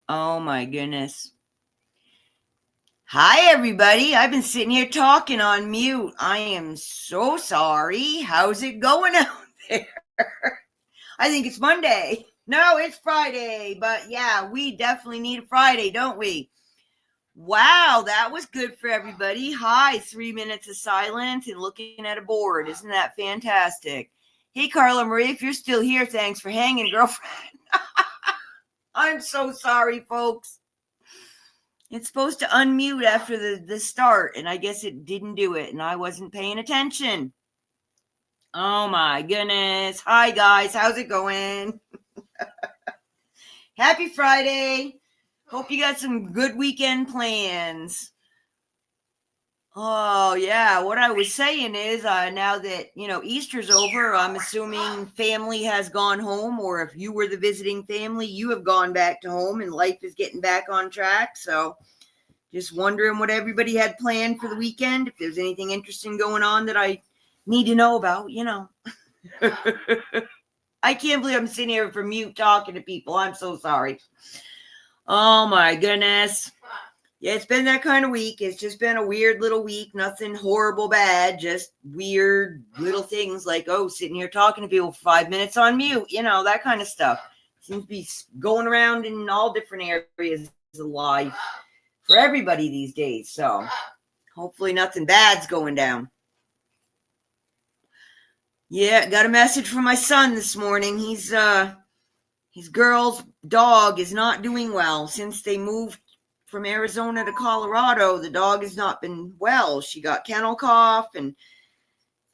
Oh my goodness. Hi, everybody. I've been sitting here talking on mute. I am so sorry. How's it going out there? I think it's Monday. No, it's Friday. But yeah, we definitely need a Friday, don't we? Wow, that was good for everybody. Hi, 3 minutes of silence and looking at a board. Isn't that fantastic? Hey, Carla Marie, if you're still here, thanks for hanging, girlfriend. I'm so sorry, folks. It's supposed to unmute after the start, and I guess it didn't do it, and I wasn't paying attention. Oh my goodness. Hi, guys. How's it going? Happy Friday. Hope you got some good weekend plans. Oh, yeah. What I was saying is now that, Easter's over, I'm assuming family has gone home, or if you were the visiting family, you have gone back to home and life is getting back on track. So just wondering what everybody had planned for the weekend. If there's anything interesting going on that I need to know about, I can't believe I'm sitting here from mute talking to people. I'm so sorry. Oh my goodness. Yeah, it's been that kind of week. It's just been a weird little week. Nothing horrible bad. Just weird little things like, sitting here talking to people for 5 minutes on mute. That kind of stuff. Seems to be going around in all different areas of life for everybody these days. So hopefully nothing bad's going down. Yeah, got a message from my son this morning. His girl's dog is not doing well since they moved from Arizona to Colorado. The dog has not been well. She got kennel cough and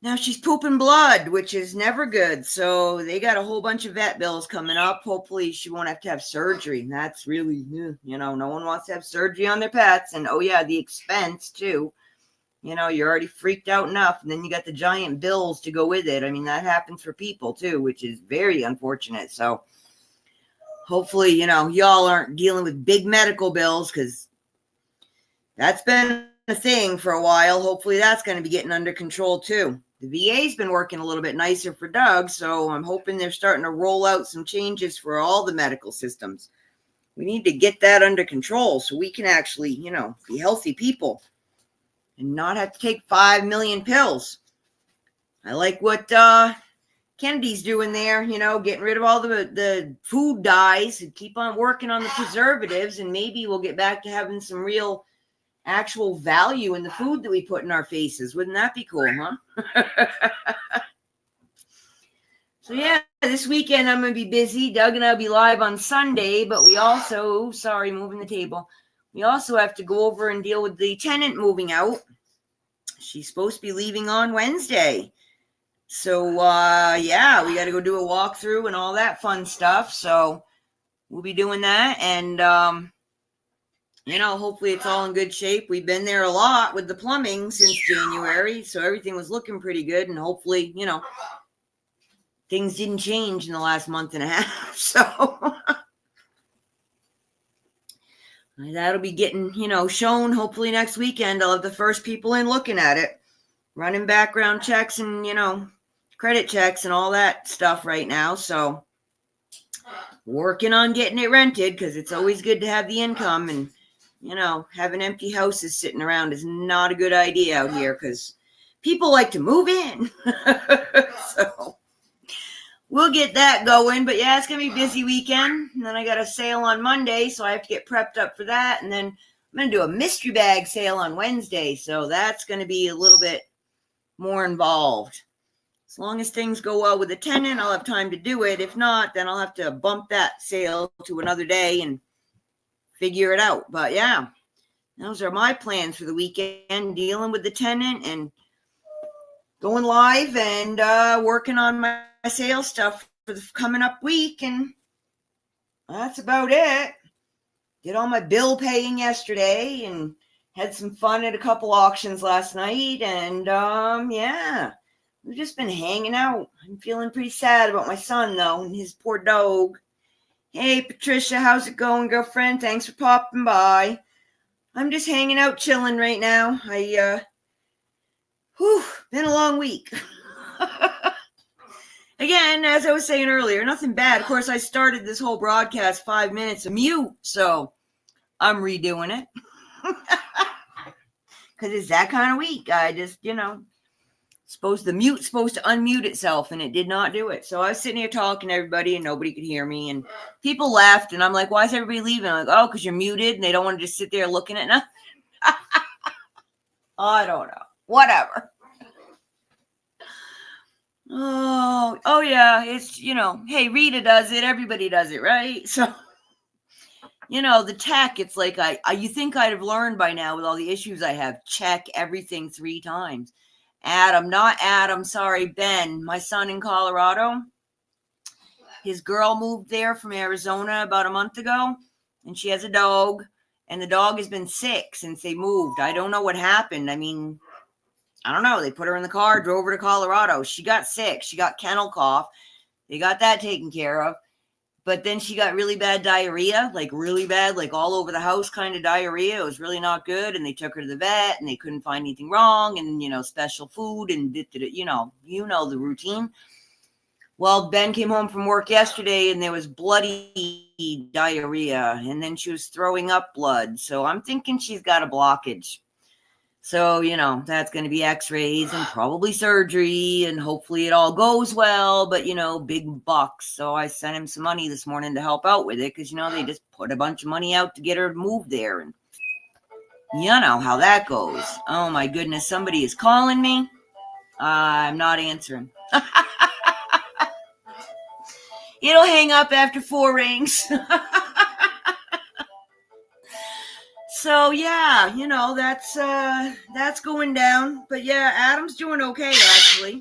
now she's pooping blood, which is never good. So they got a whole bunch of vet bills coming up. Hopefully she won't have to have surgery. That's really, no one wants to have surgery on their pets. And the expense too. You're already freaked out enough, and then you got the giant bills to go with it. I mean, that happens for people too, which is very unfortunate. So hopefully, y'all aren't dealing with big medical bills, because that's been a thing for a while. Hopefully that's going to be getting under control too. The VA's been working a little bit nicer for Doug, so I'm hoping they're starting to roll out some changes for all the medical systems. We need to get that under control so we can actually, be healthy people and not have to take 5 million pills. I like what Kennedy's doing there, getting rid of all the food dyes and keep on working on the preservatives, and maybe we'll get back to having some real actual value in the food that we put in our faces. Wouldn't that be cool, huh? So yeah, this weekend I'm going to be busy. Doug and I'll be live on Sunday, but we also, moving the table. We also have to go over and deal with the tenant moving out. She's supposed to be leaving on Wednesday. So, we got to go do a walkthrough and all that fun stuff. So we'll be doing that. And, hopefully it's all in good shape. We've been there a lot with the plumbing since January. So everything was looking pretty good. And hopefully, things didn't change in the last month and a half. So that'll be getting, shown hopefully next weekend. I'll have the first people in looking at it, running background checks and, credit checks and all that stuff right now. So working on getting it rented, because it's always good to have the income, and, having empty houses sitting around is not a good idea out here, because people like to move in. So we'll get that going. But yeah, it's going to be a busy weekend. And then I got a sale on Monday, so I have to get prepped up for that. And then I'm going to do a mystery bag sale on Wednesday. So that's going to be a little bit more involved. As long as things go well with the tenant, I'll have time to do it. If not, then I'll have to bump that sale to another day and figure it out. But yeah, those are my plans for the weekend, dealing with the tenant and going live and working on my sales stuff for the coming up week. And that's about it. Did all my bill paying yesterday and had some fun at a couple auctions last night. And we've just been hanging out. I'm feeling pretty sad about my son, though, and his poor dog. Hey, Patricia, how's it going, girlfriend? Thanks for popping by. I'm just hanging out, chilling right now. Been a long week. again, as I was saying earlier, nothing bad. Of course, I started this whole broadcast 5 minutes of mute, so I'm redoing it. Because it's that kind of week. I just, supposed to unmute itself, and it did not do it. So I was sitting here talking to everybody, and nobody could hear me, and people left, and I'm like, why is everybody leaving? I'm like, oh, because you're muted, and they don't want to just sit there looking at nothing. I don't know. Whatever. Oh yeah, it's, hey, Rita does it, everybody does it, right? So, the tech, it's like, you think I'd have learned by now with all the issues I have, check everything 3 times. Not Adam, sorry, Ben, my son in Colorado, his girl moved there from Arizona about a month ago, and she has a dog, and the dog has been sick since they moved. I don't know what happened. I mean, I don't know. They put her in the car, drove her to Colorado. She got sick. She got kennel cough. They got that taken care of. But then she got really bad diarrhea, like really bad, like all over the house kind of diarrhea. It was really not good. And they took her to the vet, and they couldn't find anything wrong. And, special food and you know the routine. Well, Ben came home from work yesterday, and there was bloody diarrhea. And then she was throwing up blood. So I'm thinking she's got a blockage. So, that's going to be x-rays and probably surgery, and hopefully it all goes well, but, big bucks. So I sent him some money this morning to help out with it because, they just put a bunch of money out to get her moved there. And you know how that goes. Oh, my goodness. Somebody is calling me. I'm not answering. It'll hang up after 4 rings. So yeah, that's going down. But yeah, Adam's doing okay actually.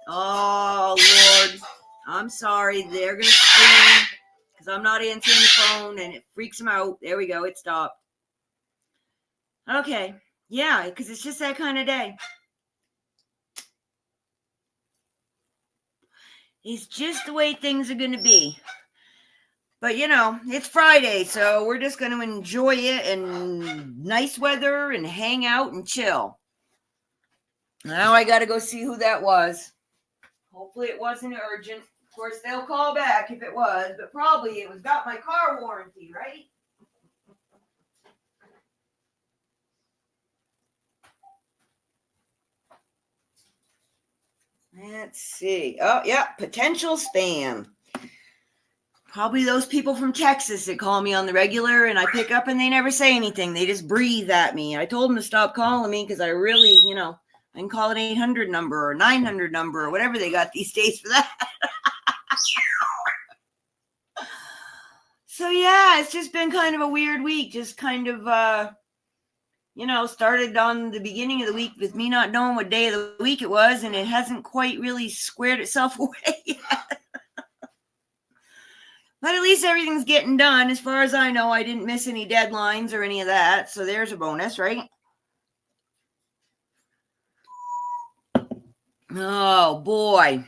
Oh Lord, I'm sorry. They're gonna scream because I'm not answering the phone, and it freaks them out. There we go. It stopped. Okay, yeah, because it's just that kind of day. It's just the way things are gonna be. But, it's Friday, so we're just going to enjoy it and nice weather and hang out and chill. Now I got to go see who that was. Hopefully it wasn't urgent. Of course, they'll call back if it was, but probably it was got my car warranty, right? Let's see. Oh, yeah, potential spam. Probably those people from Texas that call me on the regular, and I pick up and they never say anything. They just breathe at me. I told them to stop calling me because I really, I can call an 800 number or 900 number or whatever they got these days for that. So yeah, it's just been kind of a weird week. Just kind of, started on the beginning of the week with me not knowing what day of the week it was, and it hasn't quite really squared itself away yet. But at least everything's getting done. As far as I know, I didn't miss any deadlines or any of that. So there's a bonus, right? Oh, boy.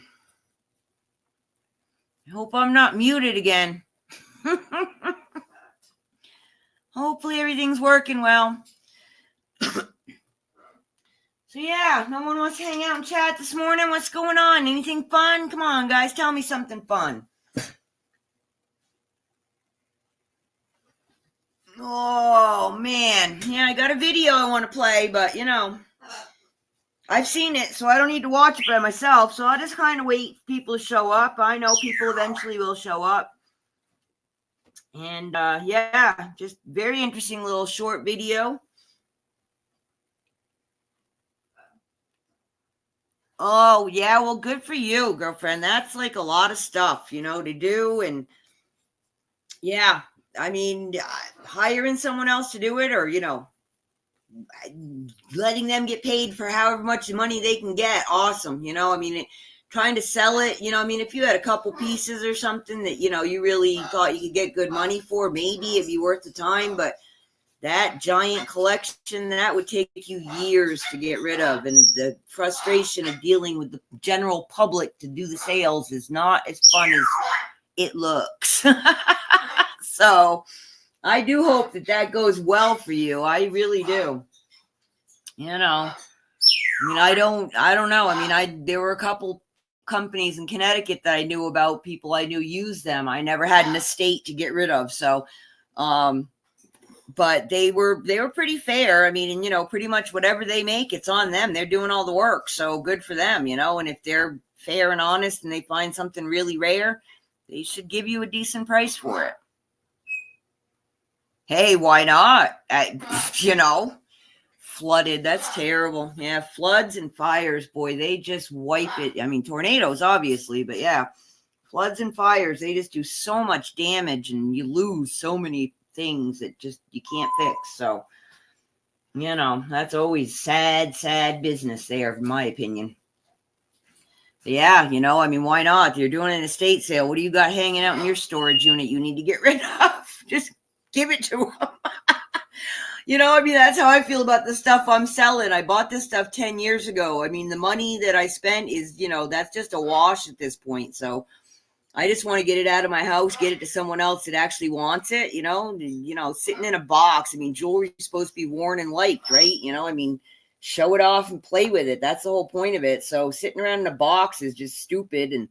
I hope I'm not muted again. Hopefully everything's working well. So, yeah, no one wants to hang out and chat this morning. What's going on? Anything fun? Come on, guys. Tell me something fun. Oh, man. Yeah, I got a video I want to play, but, I've seen it, so I don't need to watch it by myself. So I'll just kind of wait for people to show up. I know people eventually will show up. And, yeah, just very interesting little short video. Oh, yeah, well, good for you, girlfriend. That's like a lot of stuff, to do. And, yeah. I mean, hiring someone else to do it, or, letting them get paid for however much money they can get. Awesome. Trying to sell it, if you had a couple pieces or something that, you really thought you could get good money for, maybe it'd be worth the time. But that giant collection, that would take you years to get rid of. And the frustration of dealing with the general public to do the sales is not as fun as it looks. So I do hope that goes well for you. I really do. I don't know. There were a couple companies in Connecticut that I knew about, people I knew use them. I never had an estate to get rid of. So, but they were pretty fair. I mean, and, pretty much whatever they make, it's on them. They're doing all the work. So good for them, and if they're fair and honest and they find something really rare, they should give you a decent price for it. Hey, why not? Flooded. That's terrible. Yeah. Floods and fires, boy, they just wipe it. I mean, tornadoes, obviously, but yeah, floods and fires, they just do so much damage and you lose so many things that just you can't fix. So, that's always sad business there, in my opinion. But yeah, I mean, why not? You're doing an estate sale. What do you got hanging out in your storage unit you need to get rid of? Just give it to them. I mean, that's how I feel about the stuff I'm selling. I bought this stuff 10 years ago. I mean, the money that I spent is, that's just a wash at this point. So I just want to get it out of my house, get it to someone else that actually wants it, sitting in a box. I mean, jewelry is supposed to be worn and liked, right? I mean, show it off and play with it. That's the whole point of it. So sitting around in a box is just stupid. And,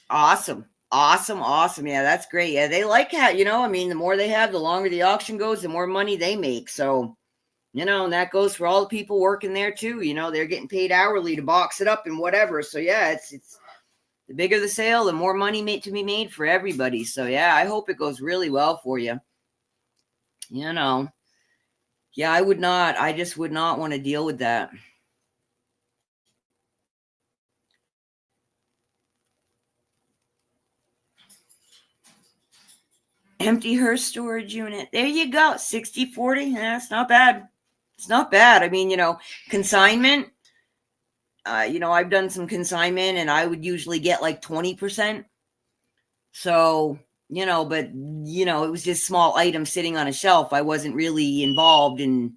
Awesome. Yeah, that's great. Yeah, they like how, I mean, the more they have, the longer the auction goes, the more money they make. So, and that goes for all the people working there too. They're getting paid hourly to box it up and whatever. So yeah, it's the bigger the sale, the more money to be made for everybody. So yeah, I hope it goes really well for you. Yeah, I just would not want to deal with that. Empty her storage unit. There you go. 60-40. Yeah, it's not bad. It's not bad. I mean, consignment, I've done some consignment and I would usually get like 20%. So, but, it was just small items sitting on a shelf. I wasn't really involved in,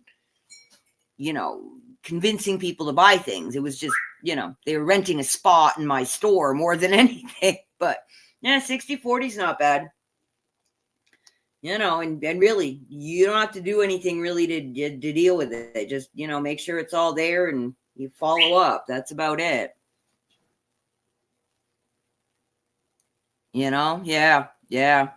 convincing people to buy things. It was just, they were renting a spot in my store more than anything. But yeah, 60-40 is not bad. And really, you don't have to do anything really to deal with it. Just, make sure it's all there and you follow up. That's about it. Yeah. I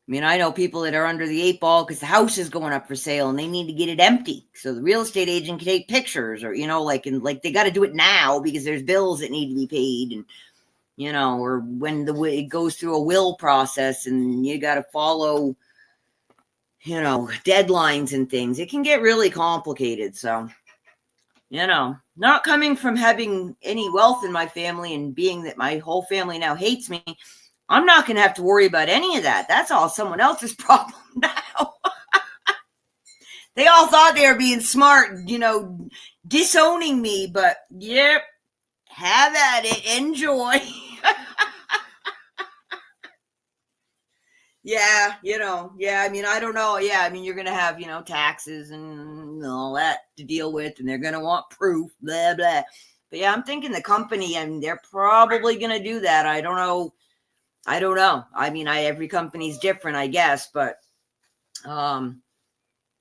mean, I know people that are under the 8 ball because the house is going up for sale and they need to get it empty. So the real estate agent can take pictures or, like they got to do it now because there's bills that need to be paid and, or when it goes through a will process and you got to follow, deadlines and things. It can get really complicated. So, not coming from having any wealth in my family and being that my whole family now hates me, I'm not going to have to worry about any of that. That's all someone else's problem now. They all thought they were being smart, disowning me, but yep, have at it. Enjoy. Yeah, I mean, I don't know. Yeah, I mean, you're going to have, taxes and all that to deal with, and they're going to want proof, blah, blah. But yeah, I'm thinking the company, I mean, they're probably going to do that. I don't know. I mean, every company's different, I guess, but,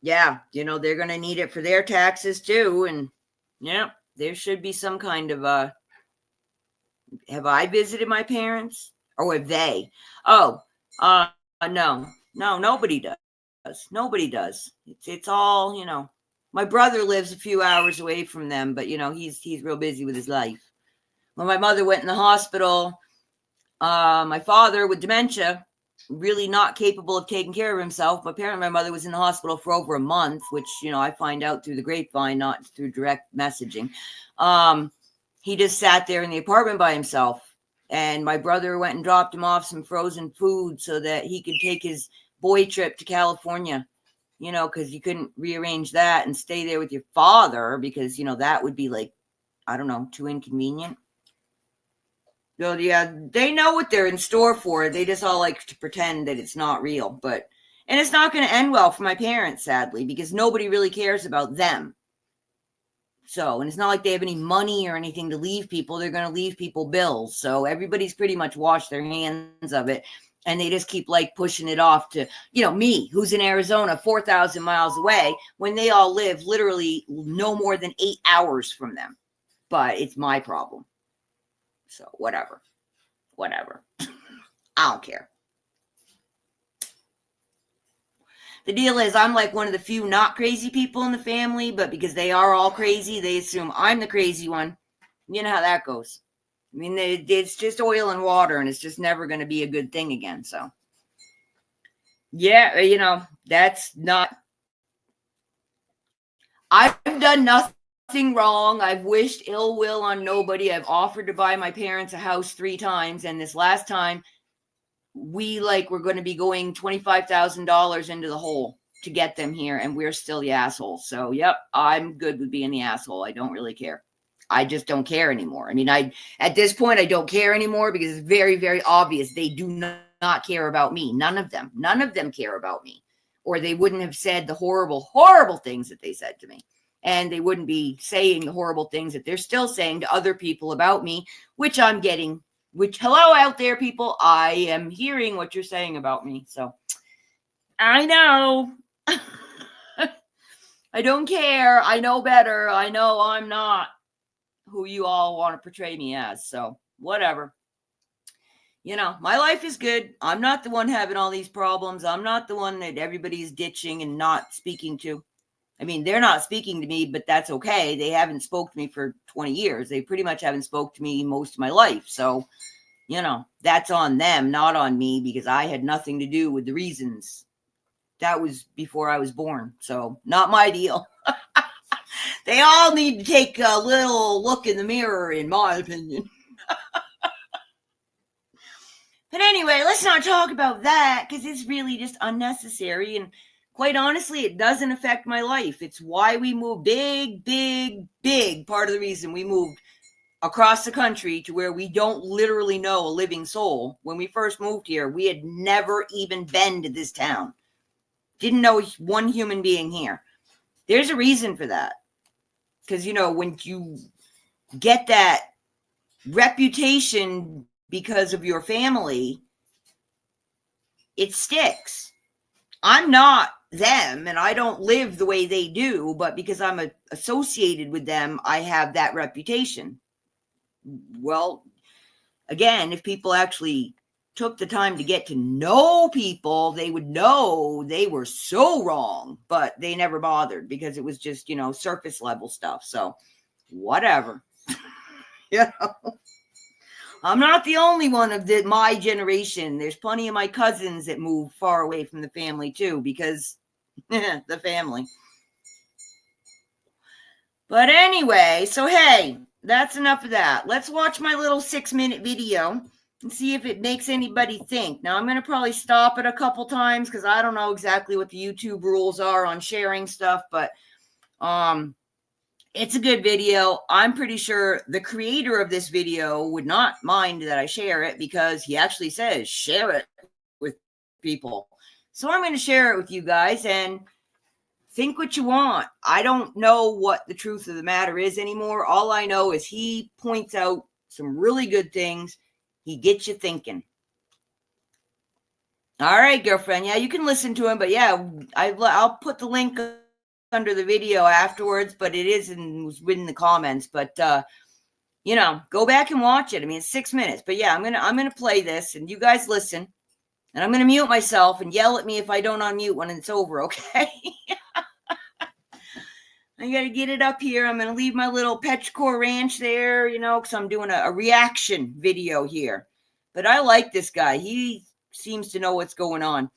yeah, they're going to need it for their taxes too. And yeah, there should be some kind of, have I visited my parents or have they? Oh, no, nobody does. Nobody does. It's all, my brother lives a few hours away from them, but he's real busy with his life. When my mother went in the hospital, my father with dementia, really not capable of taking care of himself. Apparently my mother was in the hospital for over a month, which, I find out through the grapevine, not through direct messaging. He just sat there in the apartment by himself. And my brother went and dropped him off some frozen food so that he could take his boy trip to California, because you couldn't rearrange that and stay there with your father because, that would be like, I don't know, too inconvenient. So, yeah, they know what they're in store for. They just all like to pretend that it's not real. And it's not going to end well for my parents, sadly, because nobody really cares about them. So, and it's not like they have any money or anything to leave people. They're going to leave people bills. So everybody's pretty much washed their hands of it. And they just keep like pushing it off to, me, who's in Arizona, 4,000 miles away, when they all live literally no more than 8 hours from them. But it's my problem. So whatever. I don't care. The deal is I'm like one of the few not crazy people in the family, but because they are all crazy, they assume I'm the crazy one. You know how that goes. I mean, it's just oil and water, and it's just never going to be a good thing again. So, yeah, that's not. I've done nothing wrong. I've wished ill will on nobody. I've offered to buy my parents a house 3 times, and this last time, we're going to be going $25,000 into the hole to get them here, and we're still the assholes. So, yep, I'm good with being the asshole. I don't really care. I just don't care anymore. I mean, at this point, I don't care anymore because it's very, very obvious they do not care about me. None of them care about me, or they wouldn't have said the horrible, horrible things that they said to me. And they wouldn't be saying the horrible things that they're still saying to other people about me, which I'm getting, hello out there, people. I am hearing what you're saying about me. So I know. I don't care. I know better. I know I'm not who you all want to portray me as. So whatever. My life is good. I'm not the one having all these problems. I'm not the one that everybody's ditching and not speaking to. I mean, they're not speaking to me, but that's okay. They haven't spoke to me for 20 years. They pretty much haven't spoke to me most of my life. So, that's on them, not on me, because I had nothing to do with the reasons. That was before I was born. So not my deal. They all need to take a little look in the mirror, in my opinion. But anyway, let's not talk about that because it's really just unnecessary. And quite honestly, it doesn't affect my life. It's why we moved. Big part of the reason we moved across the country to where we don't literally know a living soul. When we first moved here, we had never even been to this town. Didn't know one human being here. There's a reason for that. Because, when you get that reputation because of your family, it sticks. I'm not them, and I don't live the way they do, but because I'm associated with them, I have that reputation. Well, again, if people actually took the time to get to know people, they would know they were so wrong, but they never bothered because it was just, surface level stuff. So whatever. I'm not the only one of my generation. There's plenty of my cousins that move far away from the family too, because the family. But anyway, so hey, that's enough of that. Let's watch my little 6-minute video and see if it makes anybody think. Now, I'm going to probably stop it a couple times because I don't know exactly what the YouTube rules are on sharing stuff, but it's a good video. I'm pretty sure the creator of this video would not mind that I share it because he actually says share it with people. So I'm going to share it with you guys and think what you want. I don't know what the truth of the matter is anymore. All I know is he points out some really good things. He gets you thinking. All right, girlfriend. Yeah, you can listen to him, but yeah, I'll put the link under the video afterwards, but it was within the comments. But go back and watch it. I mean, it's 6 minutes, but yeah, I'm gonna play this, and you guys listen, and I'm gonna mute myself and yell at me if I don't unmute when it's over. Okay. I got to get it up here. I'm going to leave my little Petrichor Ranch there, because I'm doing a reaction video here. But I like this guy. He seems to know what's going on.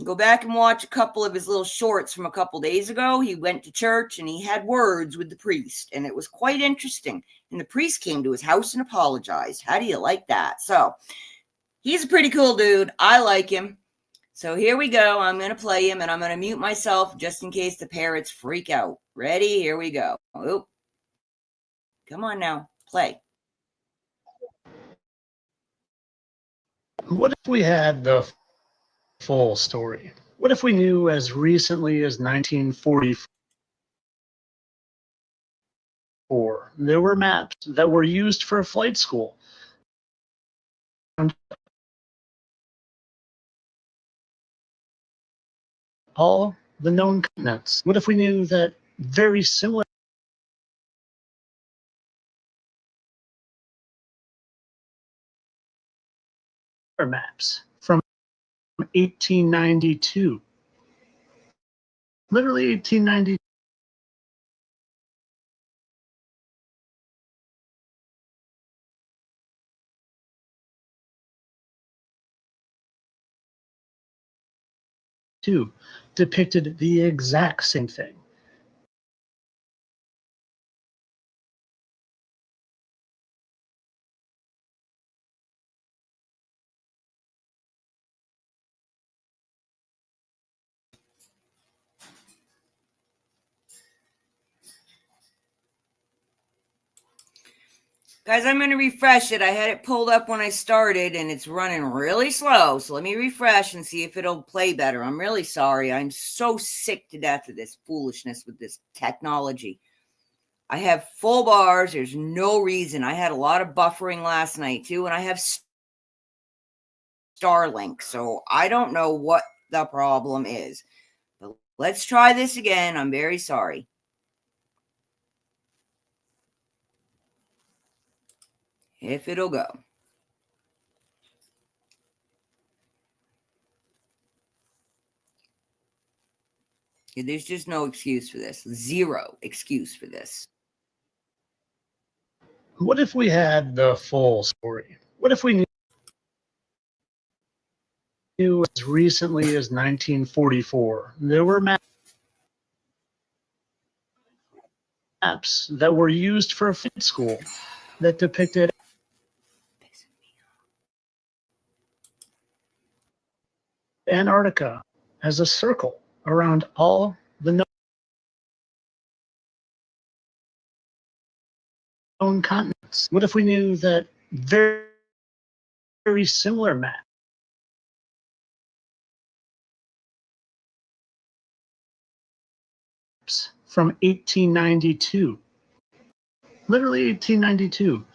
Go back and watch a couple of his little shorts from a couple days ago. He went to church and he had words with the priest, and it was quite interesting. And the priest came to his house and apologized. How do you like that? So he's a pretty cool dude. I like him. So here we go. I'm going to play him, and I'm going to mute myself just in case the parrots freak out. Ready? Here we go. Oh, come on now. Play. What if we had the full story? What if we knew as recently as 1944 there were maps that were used for a flight school? all the known continents? What if we knew that very similar maps from 1892, literally 1892, depicted the exact same thing? Guys, I'm going to refresh it. I had it pulled up when I started and it's running really slow. So let me refresh and see if it'll play better. I'm really sorry. I'm so sick to death of this foolishness with this technology. I have full bars. There's no reason. I had a lot of buffering last night too, and I have Starlink. So I don't know what the problem is. But let's try this again. I'm very sorry. If it'll go. There's just no excuse for this. Zero excuse for this. What if we had the full story? What if we knew as recently as 1944 there were maps that were used for a flight school that depicted Antarctica as a circle around all the known continents? What if we knew that very, very similar maps from 1892, literally 1892,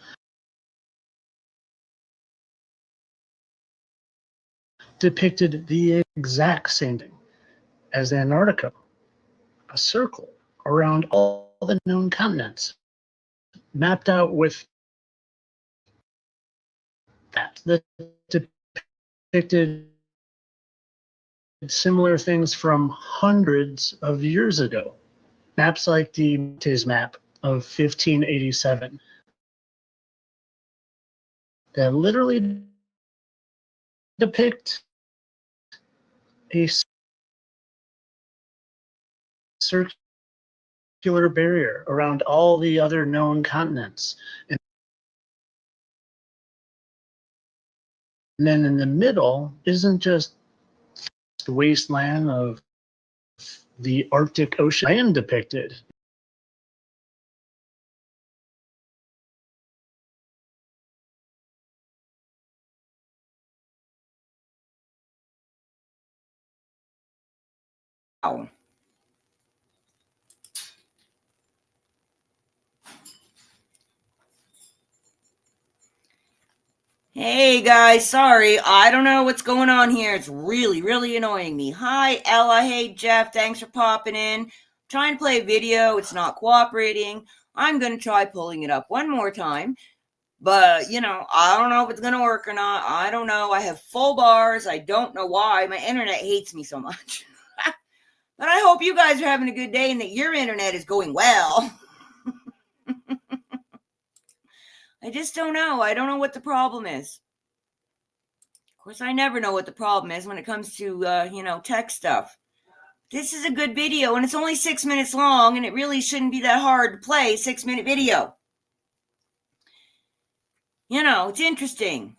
depicted the exact same thing as Antarctica, a circle around all the known continents, mapped out with that depicted similar things from hundreds of years ago. Maps like the Montes map of 1587 that literally depict a circular barrier around all the other known continents. And then in the middle isn't just the wasteland of the Arctic Ocean land depicted. Wow. Hey guys, sorry. I don't know what's going on here. It's really, really annoying me. Hi, Ella. Hey, Jeff. Thanks for popping in. I'm trying to play a video. It's not cooperating. I'm going to try pulling it up one more time. But, I don't know if it's going to work or not. I don't know. I have full bars. I don't know why. My internet hates me so much. But I hope you guys are having a good day and that your internet is going well. I just don't know. I don't know what the problem is. Of course, I never know what the problem is when it comes to, tech stuff. This is a good video, and it's only 6 minutes long, and it really shouldn't be that hard to play a 6-minute video. It's interesting.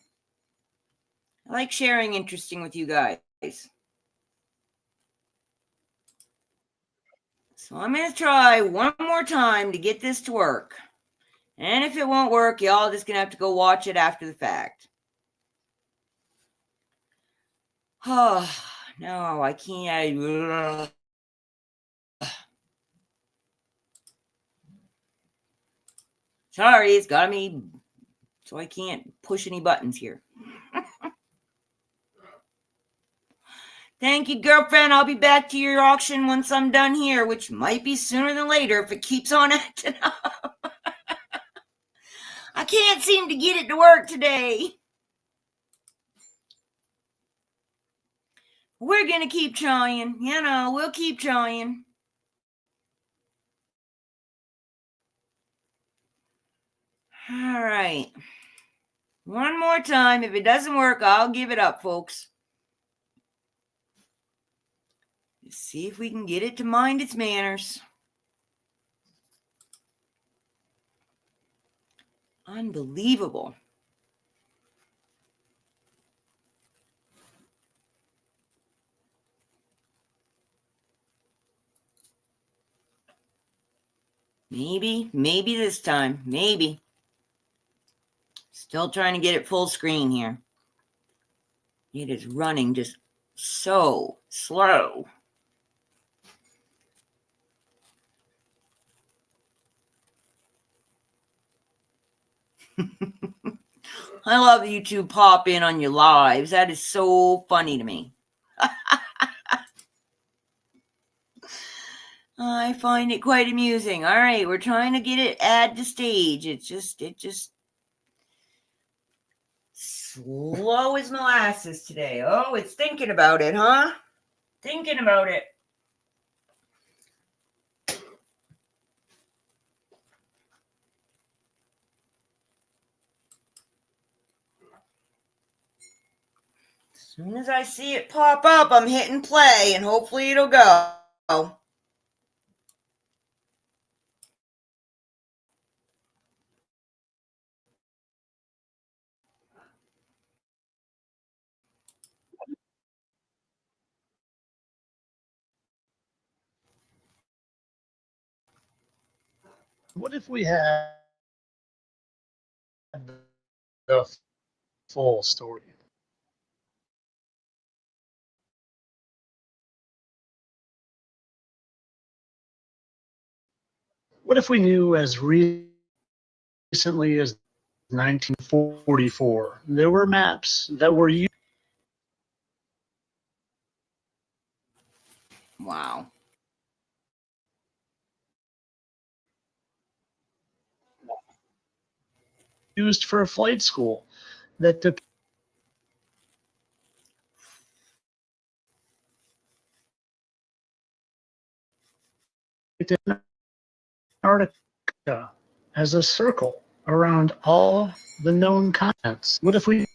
I like sharing interesting with you guys. So I'm going to try one more time to get this to work. And if it won't work, y'all just going to have to go watch it after the fact. Oh, no, I can't. Sorry, it's got me, so I can't push any buttons here. Thank you, girlfriend. I'll be back to your auction once I'm done here, which might be sooner than later if it keeps on acting up. I can't seem to get it to work today. We're going to keep trying. We'll keep trying. All right. One more time. If it doesn't work, I'll give it up, folks. Let's see if we can get it to mind its manners. Unbelievable. Maybe this time. Maybe. Still trying to get it full screen here. It is running just so slow. I love that you two pop in on your lives. That is so funny to me. I find it quite amusing. All right, we're trying to get it add to stage. It just slow as molasses today. Oh, it's thinking about it, huh? Thinking about it. As soon as I see it pop up, I'm hitting play, and hopefully it'll go. What if we had the full story? What if we knew as recently as 1944 there were maps that were Wow. used for a flight school that depicted Antarctica as a circle around all the known continents? What if we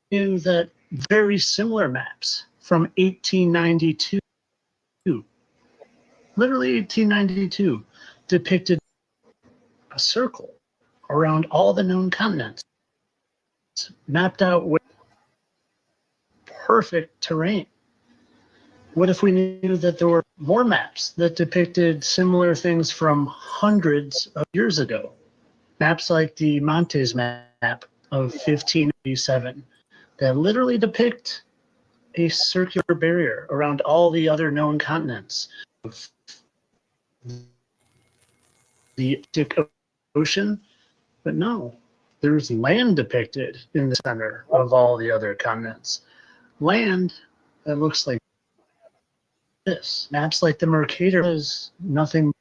knew that very similar maps from 1892, literally 1892, depicted a circle around all the known continents, mapped out with perfect terrain? What if we knew that there were more maps that depicted similar things from hundreds of years ago? Maps like the Montes map of 1587 that literally depict a circular barrier around all the other known continents of the Arctic Ocean. But no, there's land depicted in the center of all the other continents. Land that looks like this. Maps like the Mercator is nothing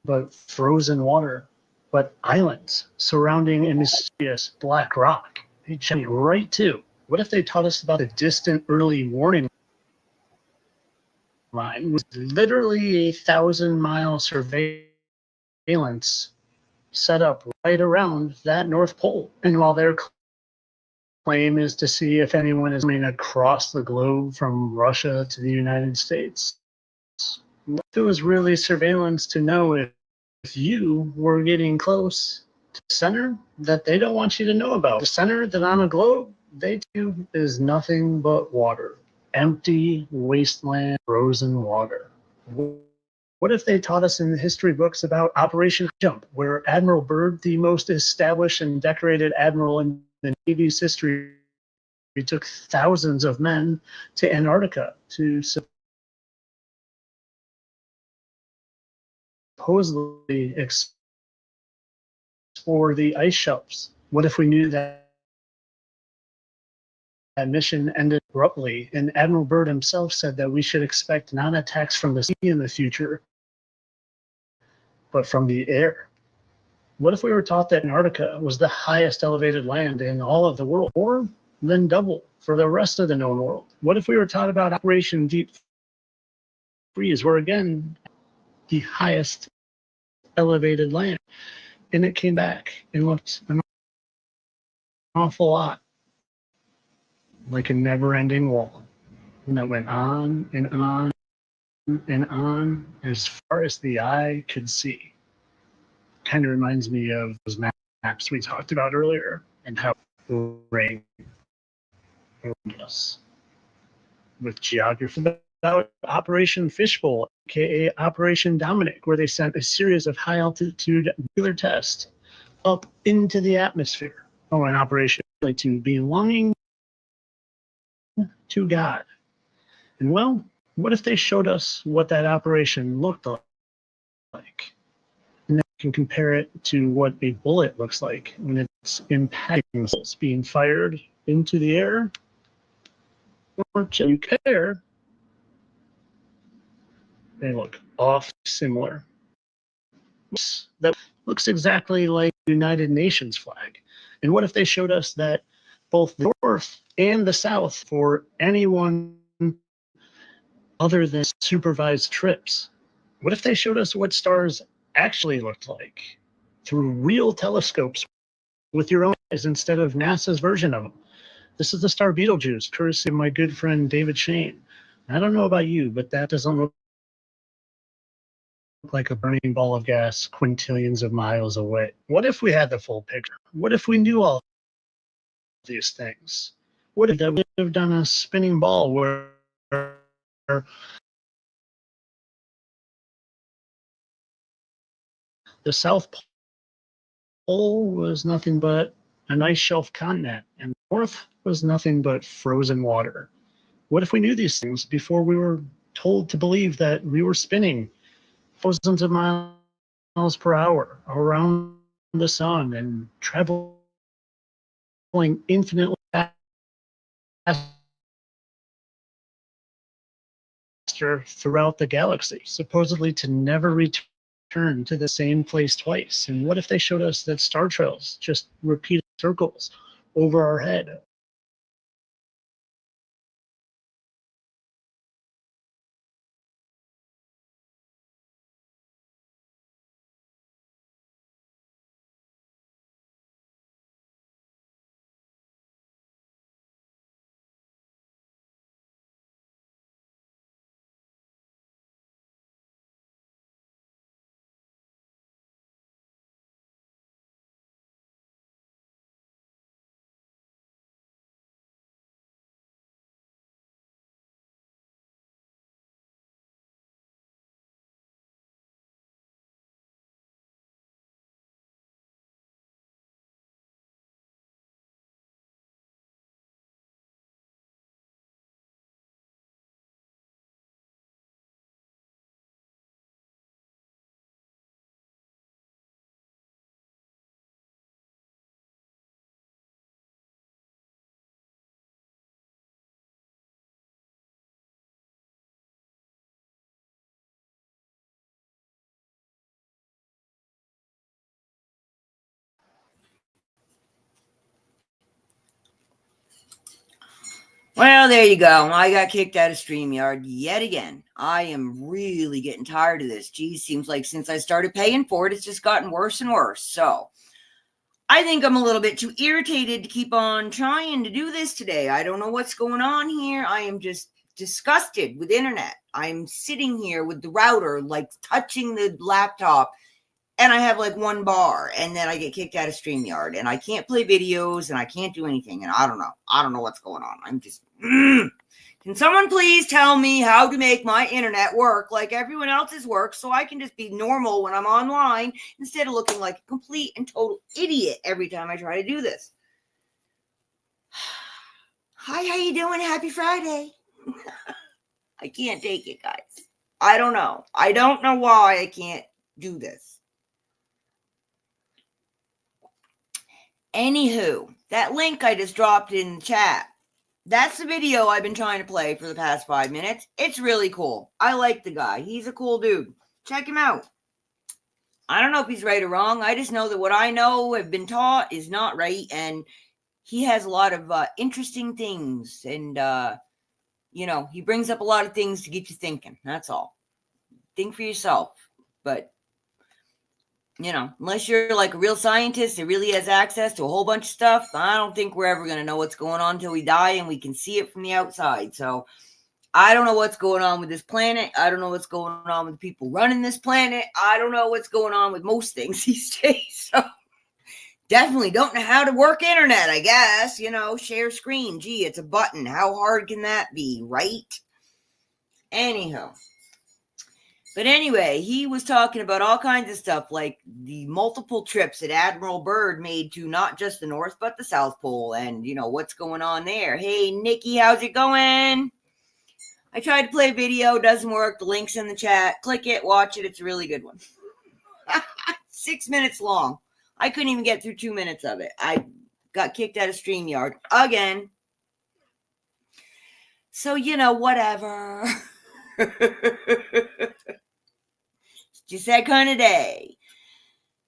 but frozen water, but islands surrounding a mysterious black rock. They jump right to. What if they taught us about a distant early warning line with literally 1,000-mile surveillance set up right around that North Pole? And while their claim is to see if anyone is coming across the globe from Russia to the United States, there was really surveillance to know if you were getting close to the center that they don't want you to know about. The center that on a globe they do is nothing but water. Empty wasteland, frozen water. What if they taught us in the history books about Operation Jump, where Admiral Byrd, the most established and decorated admiral in the Navy's history, took thousands of men to Antarctica to supposedly explore the ice shelves? What if we knew that that mission ended abruptly, and Admiral Byrd himself said that we should expect not attacks from the sea in the future, but from the air? What if we were taught that Antarctica was the highest elevated land in all of the world, or then double for the rest of the known world? What if we were taught about Operation Deep Freeze, where again, the highest elevated land, and it came back and looked an awful lot like a never-ending wall, and that went on and on and on as far as the eye could see? Kind of reminds me of those maps we talked about earlier and how rain us with geography. About Operation Fishbowl, aka Operation Dominic, where they sent a series of high altitude nuclear tests up into the atmosphere. Oh, an operation to belonging to God. And well, what if they showed us what that operation looked like? And then we can compare it to what a bullet looks like when it's impacting missiles being fired into the air. Or do you care? They look off similar. That looks exactly like the United Nations flag. And what if they showed us that both the North and the South, for anyone other than supervised trips, what if they showed us what stars actually looked like through real telescopes with your own eyes instead of NASA's version of them? This is the star Betelgeuse, courtesy of my good friend David Shane. I don't know about you, but that doesn't look like a burning ball of gas quintillions of miles away. What if we had the full picture? What if we knew all these things? What if that would have done a spinning ball where the South Pole was nothing but an ice shelf continent, and the North was nothing but frozen water? What if we knew these things before we were told to believe that we were spinning thousands of miles per hour around the sun and traveling infinitely faster throughout the galaxy, supposedly to never return to the same place twice? And what if they showed us that star trails just repeated circles over our head? Well, there you go. I got kicked out of StreamYard yet again. I am really getting tired of this. Geez, seems like since I started paying for it, it's just gotten worse and worse. So I think I'm a little bit too irritated to keep on trying to do this today. I don't know what's going on here. I am just disgusted with internet. I'm sitting here with the router, like touching the laptop, and I have like one bar, and then I get kicked out of StreamYard, and I can't play videos, and I can't do anything, and I don't know. I don't know what's going on. I'm just, Can someone please tell me how to make my internet work like everyone else's work so I can just be normal when I'm online instead of looking like a complete and total idiot every time I try to do this? Hi, how you doing? Happy Friday. I can't take it, guys. I don't know. I don't know why I can't do this. Anywho, that link I just dropped in the chat. That's the video I've been trying to play for the past 5 minutes. It's really cool. I like the guy. He's a cool dude. Check him out. I don't know if he's right or wrong. I just know that what I know, have been taught, is not right. And he has a lot of interesting things. And, he brings up a lot of things to get you thinking. That's all. Think for yourself. But, unless you're like a real scientist that really has access to a whole bunch of stuff, I don't think we're ever going to know what's going on until we die and we can see it from the outside. So I don't know what's going on with this planet. I don't know what's going on with the people running this planet. I don't know what's going on with most things these days. So definitely don't know how to work internet, I guess. Share screen. Gee, it's a button. How hard can that be, right? Anyhow. But anyway, he was talking about all kinds of stuff, like the multiple trips that Admiral Byrd made to not just the North, but the South Pole, and, what's going on there. Hey, Nikki, how's it going? I tried to play a video, doesn't work. The link's in the chat. Click it, watch it. It's a really good one. 6 minutes long. I couldn't even get through 2 minutes of it. I got kicked out of StreamYard again. So, whatever. Just that kind of day.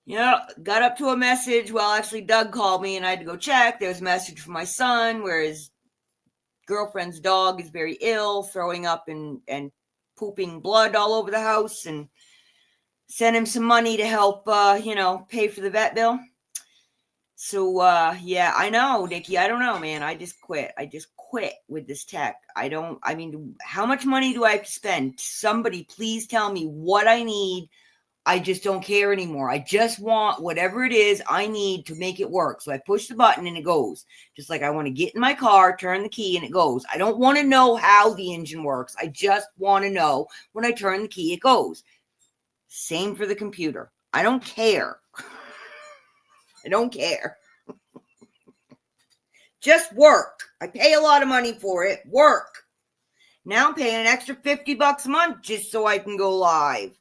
Got up to a message. Well, actually, Doug called me and I had to go check. There was a message from my son where his girlfriend's dog is very ill, throwing up and pooping blood all over the house, and sent him some money to help, pay for the vet bill. So, yeah, I know, Nikki. I don't know, man. I just quit with this tech. How much money do I have to spend? Somebody please tell me what I need. I just don't care anymore. I just want whatever it is I need to make it work. So I push the button and it goes. Just like I want to get in my car, turn the key, and it goes. I don't want to know how the engine works. I just want to know when I turn the key, it goes. Same for the computer. I don't care. I don't care. Just work. I pay a lot of money for it. Work. Now I'm paying an extra $50 a month just so I can go live.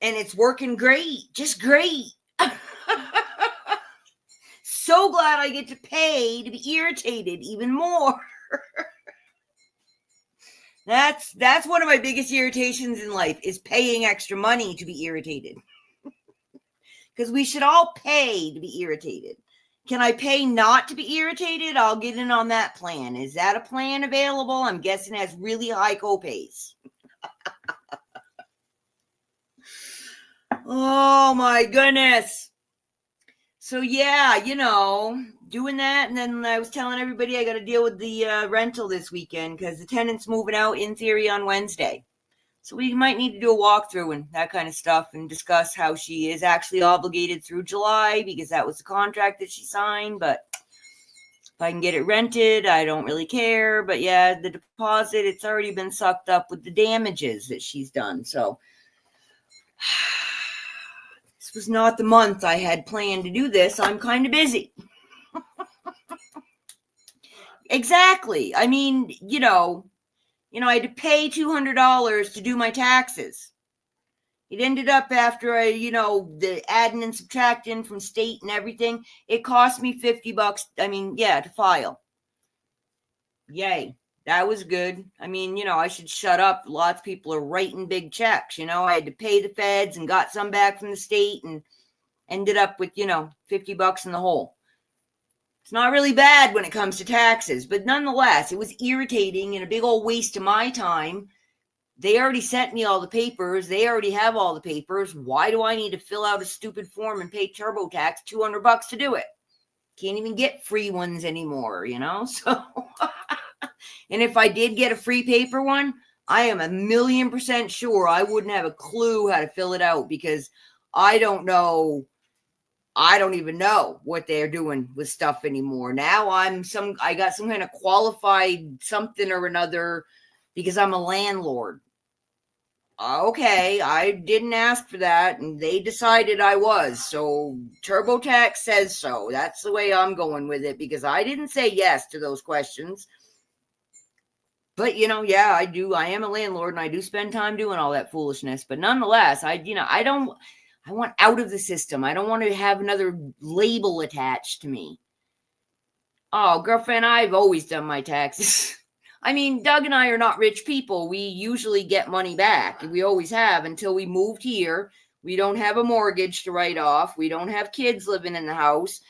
And it's working great. Just great. So glad I get to pay to be irritated even more. That's one of my biggest irritations in life, is paying extra money to be irritated. Because we should all pay to be irritated. Can I pay not to be irritated? I'll get in on that plan. Is that a plan available? I'm guessing it has really high copays. Oh my goodness. So yeah, doing that. And then I was telling everybody I got to deal with the rental this weekend because the tenant's moving out in theory on Wednesday. So we might need to do a walkthrough and that kind of stuff and discuss how she is actually obligated through July because that was the contract that she signed. But if I can get it rented, I don't really care. But yeah, the deposit, it's already been sucked up with the damages that she's done. So this was not the month I had planned to do this. I'm kind of busy. Exactly. I had to pay $200 to do my taxes. It ended up after the adding and subtracting from state and everything, it cost me $50. To file. Yay. That was good. I should shut up. Lots of people are writing big checks. I had to pay the feds and got some back from the state and ended up with, $50 in the hole. It's not really bad when it comes to taxes, but nonetheless, it was irritating and a big old waste of my time. They already sent me all the papers. They already have all the papers. Why do I need to fill out a stupid form and pay TurboTax $200 to do it? Can't even get free ones anymore, So, and if I did get a free paper one, I am 1,000,000% sure I wouldn't have a clue how to fill it out because I don't know I don't even know what they're doing with stuff anymore. Now I got some kind of qualified something or another because I'm a landlord. Okay, I didn't ask for that, and they decided I was. So TurboTax says so. That's the way I'm going with it because I didn't say yes to those questions. But yeah, I do. I am a landlord, and I do spend time doing all that foolishness. But nonetheless, I want out of the system. I don't want to have another label attached to me. Oh, girlfriend, I've always done my taxes. I mean, Doug and I are not rich people. We usually get money back. We always have until we moved here. We don't have a mortgage to write off. We don't have kids living in the house.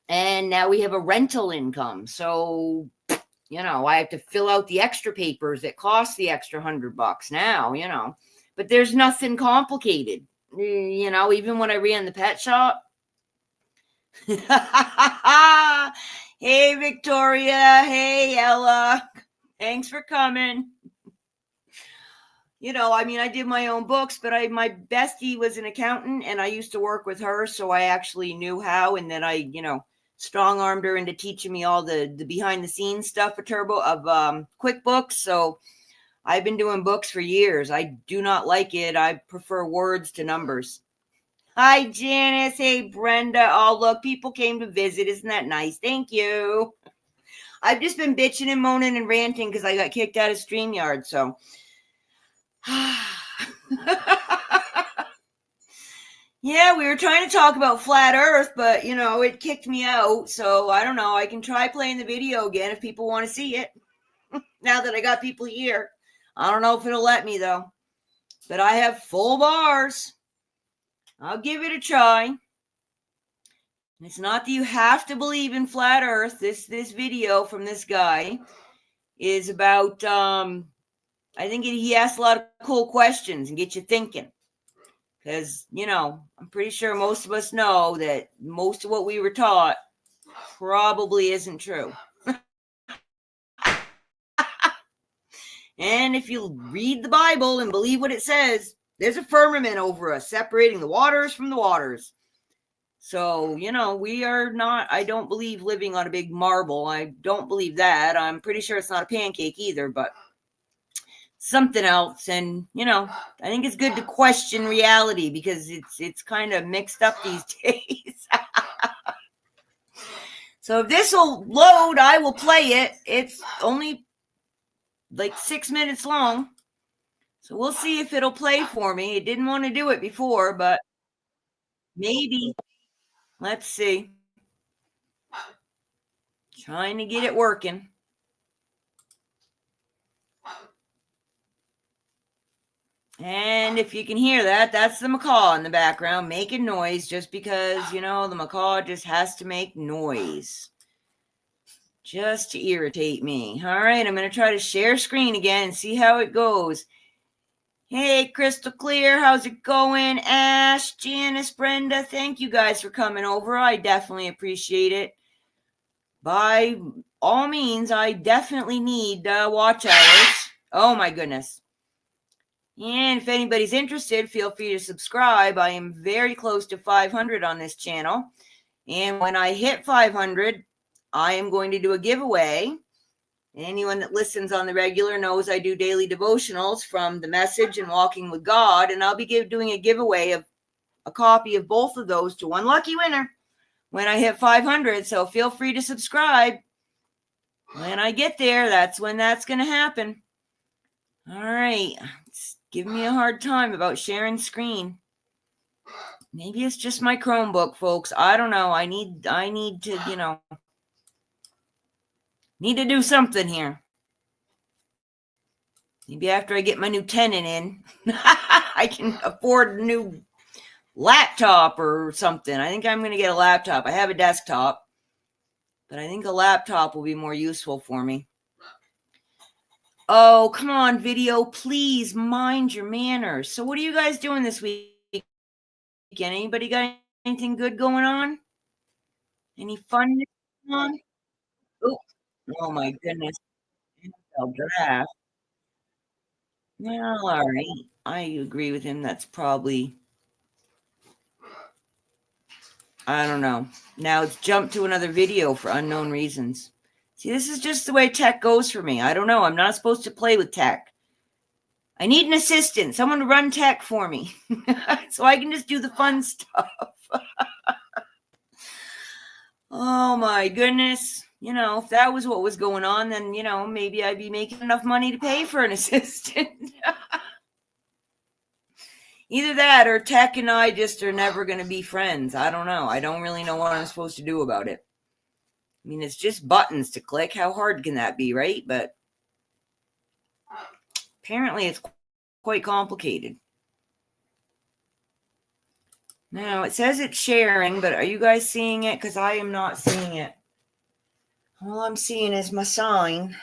And now we have a rental income. So, I have to fill out the extra papers that cost the extra $100 now, But there's nothing complicated. Even when I ran the pet shop. Hey, Victoria. Hey, Ella. Thanks for coming. I did my own books, but my bestie was an accountant and I used to work with her. So I actually knew how. And then I, strong-armed her into teaching me all the behind the scenes stuff of QuickBooks. So I've been doing books for years. I do not like it. I prefer words to numbers. Hi, Janice. Hey, Brenda. Oh, look, people came to visit. Isn't that nice? Thank you. I've just been bitching and moaning and ranting because I got kicked out of StreamYard. So, yeah, we were trying to talk about flat Earth, but, it kicked me out. So, I don't know. I can try playing the video again if people want to see it. Now that I got people here. I don't know if it'll let me, though. But I have full bars. I'll give it a try. It's not that you have to believe in flat Earth. This video from this guy is about, I think he asks a lot of cool questions and get you thinking. Because, I'm pretty sure most of us know that most of what we were taught probably isn't true. And if you read the Bible and believe what it says, there's a firmament over us separating the waters from the waters. So, we are not, I don't believe living on a big marble. I don't believe that. I'm pretty sure it's not a pancake either, but something else. And, I think it's good to question reality because it's kind of mixed up these days. So if this will load, I will play it. It's only like 6 minutes long. So we'll see if it'll play for me. It didn't want to do it before, but maybe. Let's see. Trying to get it working. And if you can hear that, that's the macaw in the background making noise just because, the macaw just has to make noise. Just to irritate me. All right, I'm going to try to share screen again and see how it goes. Hey, Crystal Clear, how's it going? Ash, Janice, Brenda, thank you guys for coming over. I definitely appreciate it. By all means, I definitely need watch hours. Oh, my goodness. And if anybody's interested, feel free to subscribe. I am very close to 500 on this channel. And when I hit 500, I am going to do a giveaway. Anyone that listens on the regular knows I do daily devotionals from The Message and Walking with God. And I'll be doing a giveaway of a copy of both of those to one lucky winner when I hit 500. So feel free to subscribe. When I get there, that's when that's going to happen. All right. It's giving me a hard time about sharing screen. Maybe it's just my Chromebook, folks. I don't know. I need to, need to do something here. Maybe after I get my new tenant in, I can afford a new laptop or something. I think I'm going to get a laptop. I have a desktop, but I think a laptop will be more useful for me. Oh, come on, video. Please mind your manners. So what are you guys doing this week? Anybody got anything good going on? Any fun going on? Oh my goodness. Draft. Well, all right. I agree with him. That's probably I don't know. Now it's jumped to another video for unknown reasons. See, this is just the way tech goes for me. I don't know. I'm not supposed to play with tech. I need an assistant, someone to run tech for me so I can just do the fun stuff. Oh my goodness. If that was what was going on, then, maybe I'd be making enough money to pay for an assistant. Either that or tech and I just are never going to be friends. I don't know. I don't really know what I'm supposed to do about it. I mean, it's just buttons to click. How hard can that be, right? But apparently it's quite complicated. Now, it says it's sharing, but are you guys seeing it? Because I am not seeing it. All I'm seeing is my sign.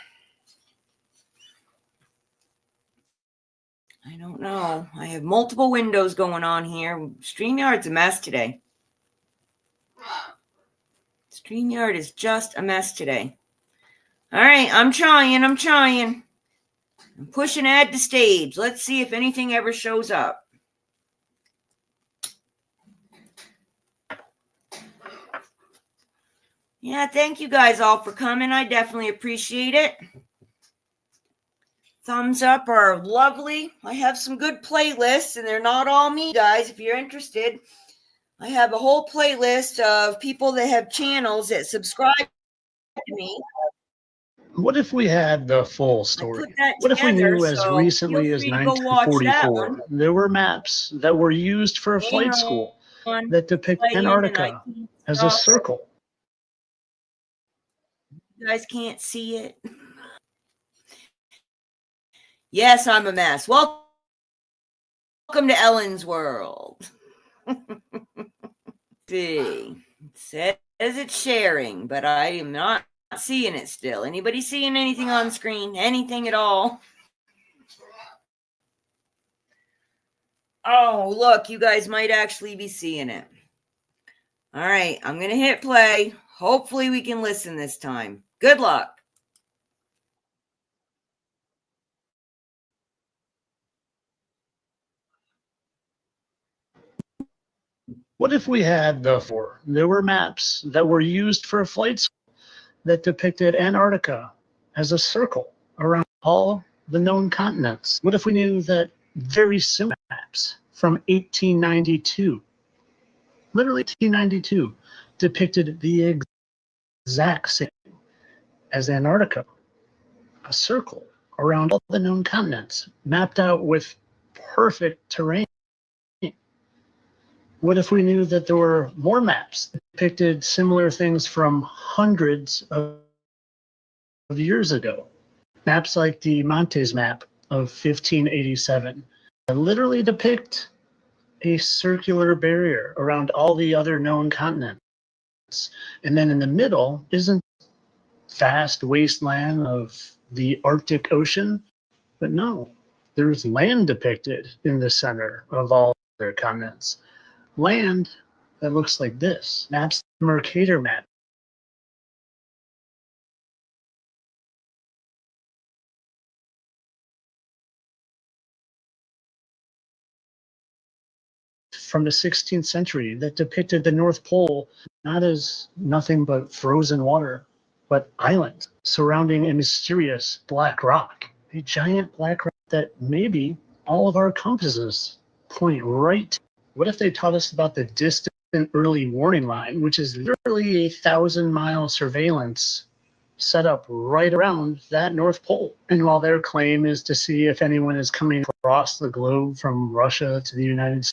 I don't know. I have multiple windows going on here. StreamYard's a mess today. StreamYard is just a mess today. All right, I'm trying. I'm pushing add to stage. Let's see if anything ever shows up. Yeah, thank you guys all for coming. I definitely appreciate it. Thumbs up are lovely. I have some good playlists, and they're not all me, guys. If you're interested, I have a whole playlist of people that have channels that subscribe to me. What if we had the full story? What if we knew as recently as 1944 there were maps that were used for a flight school that depict Antarctica as a circle? You guys can't see it. Yes, I'm a mess. Welcome to Ellen's World. See, it says it's sharing, but I am not seeing it still. Anybody seeing anything on screen? Anything at all? Oh, look, you guys might actually be seeing it. All right, I'm going to hit play. Hopefully we can listen this time. Good luck. What if we had there were maps that were used for a flight school that depicted Antarctica as a circle around all the known continents? What if we knew that very similar maps from 1892, literally 1892, depicted the exact same as Antarctica, a circle around all the known continents, mapped out with perfect terrain? What if we knew that there were more maps that depicted similar things from hundreds of years ago? Maps like the Montes map of 1587 that literally depict a circular barrier around all the other known continents. And then in the middle isn't vast wasteland of the Arctic Ocean, but no, there's land depicted in the center of all their continents. Land that looks like this. Maps Mercator map. From the 16th century that depicted the North Pole not as nothing but frozen water, but islands surrounding a mysterious black rock. A giant black rock that maybe all of our compasses point right to. What if they taught us about the distant early warning line, which is literally 1,000-mile surveillance set up right around that North Pole? And while their claim is to see if anyone is coming across the globe from Russia to the United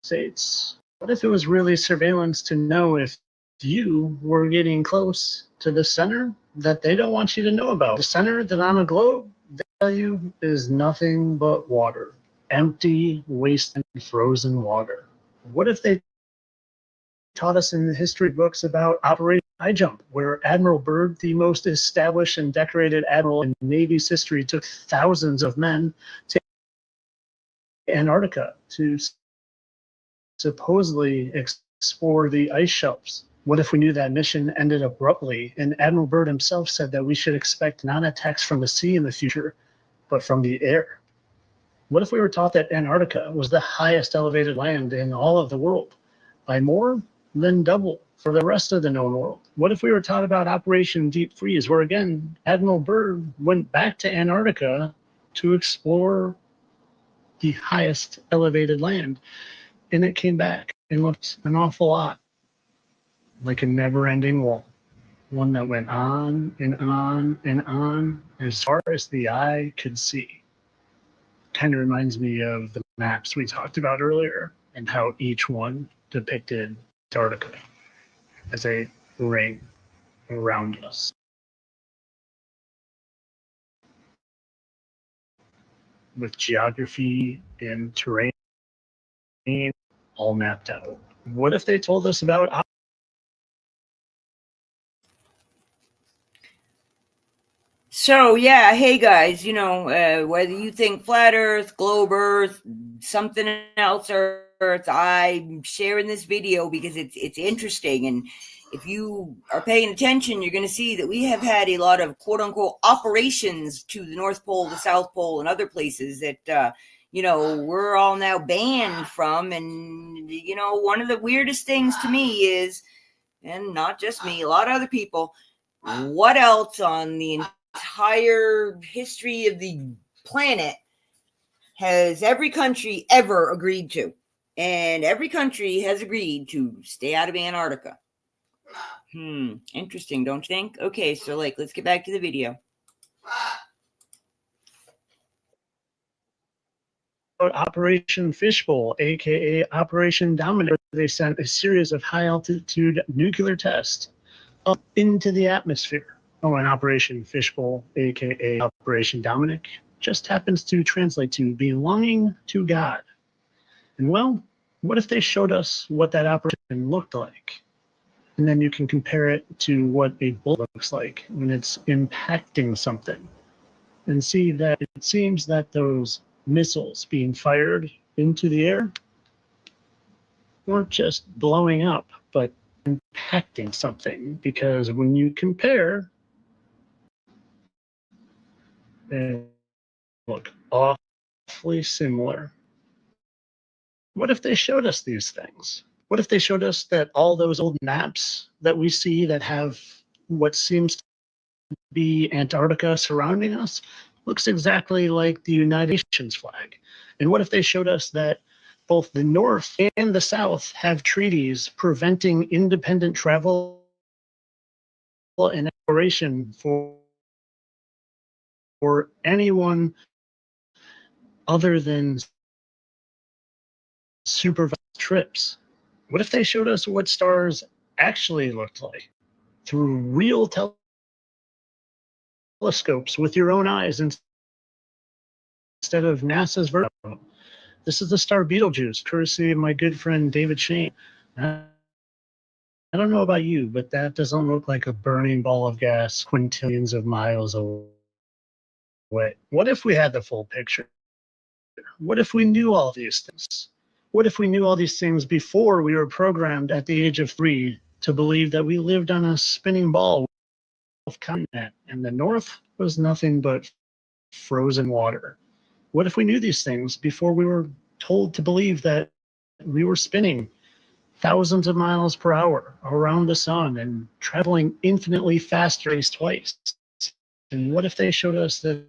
States, what if it was really surveillance to know if you were getting close to the center that they don't want you to know about? The center that on a globe, they tell you, is nothing but water. Empty, wasteland, frozen water. What if they taught us in the history books about Operation High Jump, where Admiral Byrd, the most established and decorated admiral in Navy's history, took thousands of men to Antarctica to supposedly explore the ice shelves? What if we knew that mission ended abruptly and Admiral Byrd himself said that we should expect not attacks from the sea in the future, but from the air? What if we were taught that Antarctica was the highest elevated land in all of the world by more then double for the rest of the known world? What if we were taught about Operation Deep Freeze, where again, Admiral Byrd went back to Antarctica to explore the highest elevated land, and it came back and looked an awful lot like a never-ending wall, one that went on and on and on as far as the eye could see. Kind of reminds me of the maps we talked about earlier and how each one depicted Antarctica as a ring around us. With geography and terrain all mapped out. What if they told us about So yeah, hey guys, whether you think flat Earth, globe Earth, something else Earth, I'm sharing this video because it's interesting, and if you are paying attention, you're going to see that we have had a lot of quote unquote operations to the North Pole, the South Pole, and other places that we're all now banned from. And one of the weirdest things to me is, and not just me, a lot of other people, what else on the entire history of the planet has every country ever agreed to? And every country has agreed to stay out of Antarctica. Interesting, don't you think? Okay, so let's get back to the video. Operation Fishbowl, aka Operation Dominator. They sent a series of high altitude nuclear tests up into the atmosphere. Oh, and Operation Fishbowl, aka Operation Dominic, just happens to translate to belonging to God. And well, what if they showed us what that operation looked like? And then you can compare it to what a bullet looks like when it's impacting something. And see that it seems that those missiles being fired into the air weren't just blowing up, but impacting something. Because when you compare, they look awfully similar. What if they showed us these things? What if they showed us that all those old maps that we see that have what seems to be Antarctica surrounding us looks exactly like the United Nations flag? And what if they showed us that both the North and the South have treaties preventing independent travel and exploration for anyone other than supervised trips? What if they showed us what stars actually looked like through real telescopes with your own eyes instead of NASA's vertical? This is the star Betelgeuse, courtesy of my good friend David Shane. I don't know about you, but that doesn't look like a burning ball of gas quintillions of miles away. What if we had the full picture? What if we knew all these things? What if we knew all these things before we were programmed at the age of 3 to believe that we lived on a spinning ball of continent and the North was nothing but frozen water? What if we knew these things before we were told to believe that we were spinning thousands of miles per hour around the sun and traveling infinitely faster twice? And what if they showed us that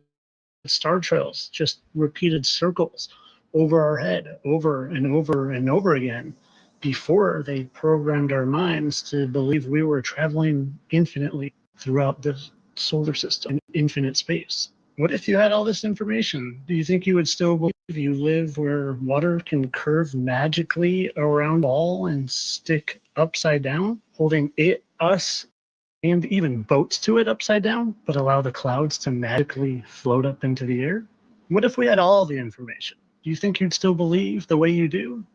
star trails just repeated circles over our head over and over and over again before they programmed our minds to believe we were traveling infinitely throughout the solar system in infinite space? What if you had all this information? Do you think you would still believe you live where water can curve magically around a ball and stick upside down, holding us and even boats to it upside down, but allow the clouds to magically float up into the air? What if we had all the information? Do you think you'd still believe the way you do?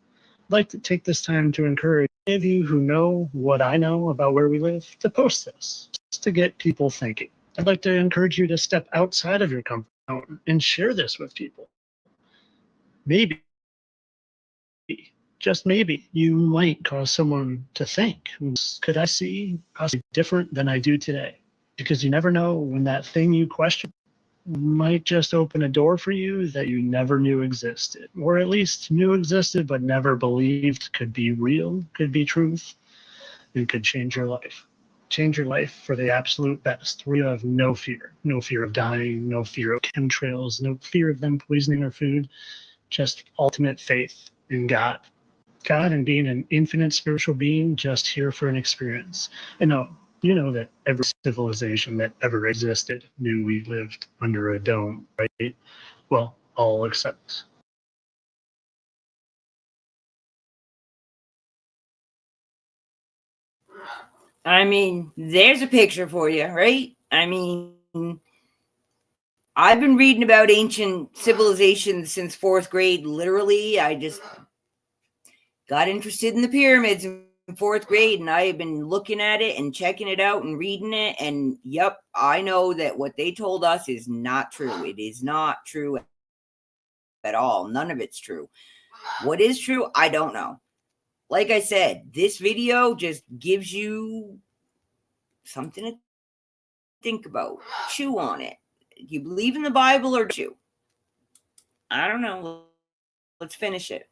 I'd like to take this time to encourage any of you who know what I know about where we live to post this, just to get people thinking. I'd like to encourage you to step outside of your comfort zone and share this with people. Maybe, just maybe, you might cause someone to think, could I see possibly different than I do today? Because you never know when that thing you question might just open a door for you that you never knew existed, or at least knew existed but never believed could be real, could be truth. and could change your life. Change your life for the absolute best, where you have no fear of dying, no fear of chemtrails, no fear of them poisoning our food, just ultimate faith in God. God and being an infinite spiritual being just here for an experience. And no, you know that every civilization that ever existed knew we lived under a dome, right? Well, all except. I mean, there's a picture for you, right? I mean, I've been reading about ancient civilizations since fourth grade. Literally, I just got interested in the pyramids in fourth grade, and I have been looking at it and checking it out and reading it. And yep, I know that what they told us is not true. It is not true at all. None of it's true. What is true, I don't know. Like I said, this video just gives you something to think about. Chew on it. Do you believe in the Bible or chew? I don't know. Let's finish it.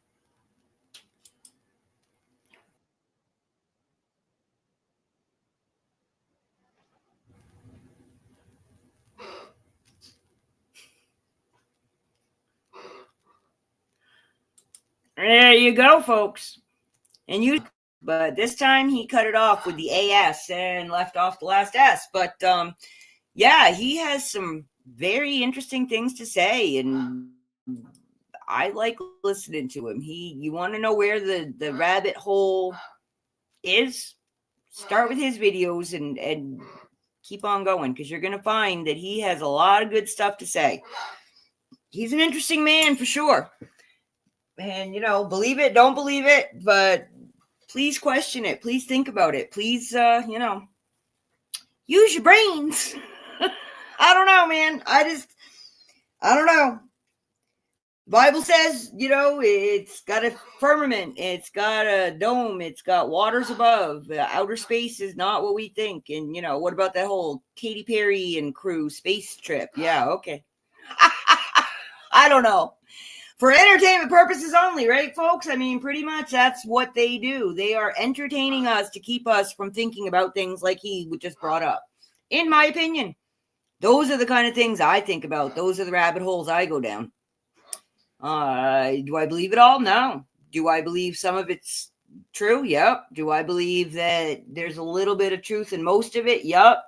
There you go, folks. And but this time he cut it off with the AS and left off the last S. But yeah, he has some very interesting things to say, and I like listening to him. You want to know where the rabbit hole is? Start with his videos and keep on going, because you're going to find that he has a lot of good stuff to say. He's an interesting man for sure. And, believe it, don't believe it, but please question it. Please think about it. Please, use your brains. I don't know, man. I don't know. Bible says, it's got a firmament, it's got a dome, it's got waters above. Outer space is not what we think. And, what about that whole Katy Perry and crew space trip? Yeah, okay. I don't know. For entertainment purposes only, right, folks? I mean, pretty much that's what they do. They are entertaining us to keep us from thinking about things like he just brought up. In my opinion, those are the kind of things I think about. Those are the rabbit holes I go down. Do I believe it all? No. Do I believe some of it's true? Yep. Do I believe that there's a little bit of truth in most of it? Yep.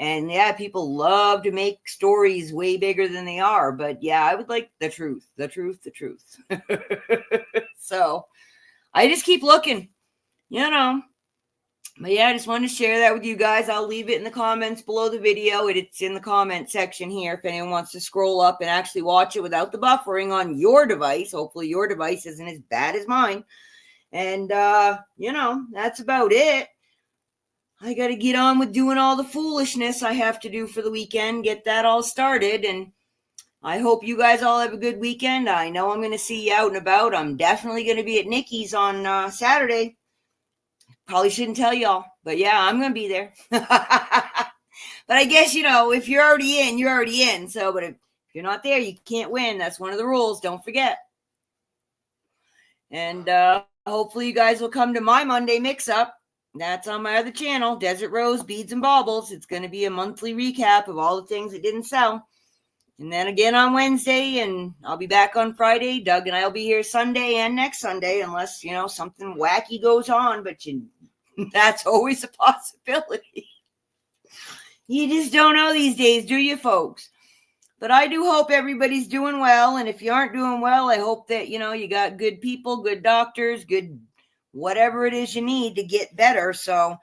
And yeah, people love to make stories way bigger than they are. But yeah, I would like the truth. So I just keep looking, But yeah, I just wanted to share that with you guys. I'll leave it in the comments below the video. It's in the comment section here if anyone wants to scroll up and actually watch it without the buffering on your device. Hopefully your device isn't as bad as mine. And, that's about it. I got to get on with doing all the foolishness I have to do for the weekend, get that all started. And I hope you guys all have a good weekend. I know I'm going to see you out and about. I'm definitely going to be at Nikki's on Saturday. Probably shouldn't tell y'all, but yeah, I'm going to be there. But I guess, if you're already in, you're already in. So, but if you're not there, you can't win. That's one of the rules. Don't forget. And hopefully you guys will come to my Monday mix-up. That's on my other channel, Desert Rose, Beads and Baubles. It's going to be a monthly recap of all the things that didn't sell. And then again on Wednesday, and I'll be back on Friday. Doug and I will be here Sunday and next Sunday, unless, something wacky goes on. But that's always a possibility. You just don't know these days, do you, folks? But I do hope everybody's doing well. And if you aren't doing well, I hope that, you got good people, good doctors, good whatever it is you need to get better. So,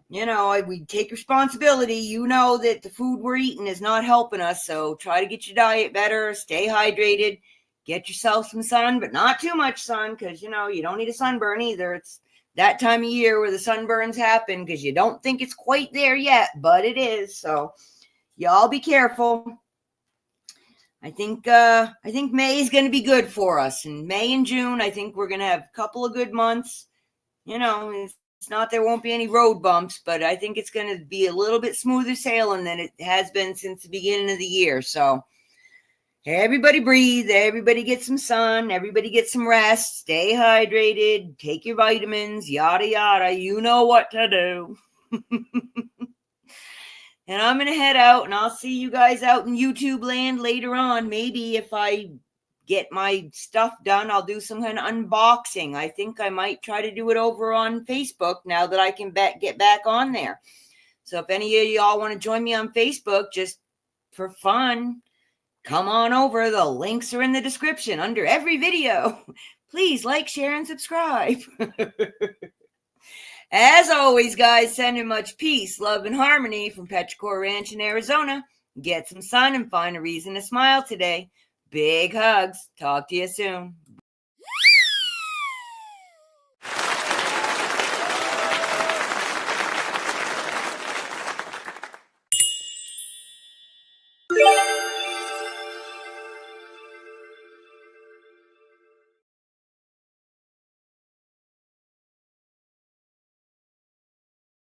we take responsibility. You know that the food we're eating is not helping us. So try to get your diet better, stay hydrated, get yourself some sun, but not too much sun, because, you don't need a sunburn either. It's that time of year where the sunburns happen because you don't think it's quite there yet, but it is. So y'all be careful. I think May is going to be good for us. In May and June, I think we're going to have a couple of good months. It's not there won't be any road bumps, but I think it's going to be a little bit smoother sailing than it has been since the beginning of the year. So Everybody breathe. Everybody get some sun. Everybody get some rest. Stay hydrated. Take your vitamins. Yada, yada. You know what to do. And I'm going to head out, and I'll see you guys out in YouTube land later on. Maybe if I get my stuff done, I'll do some kind of unboxing. I think I might try to do it over on Facebook now that I can get back on there. So if any of y'all want to join me on Facebook just for fun, come on over. The links are in the description under every video. Please like, share, and subscribe. As always, guys, sending much peace, love, and harmony from Petrichor Ranch in Arizona. Get some sun and find a reason to smile today. Big hugs. Talk to you soon.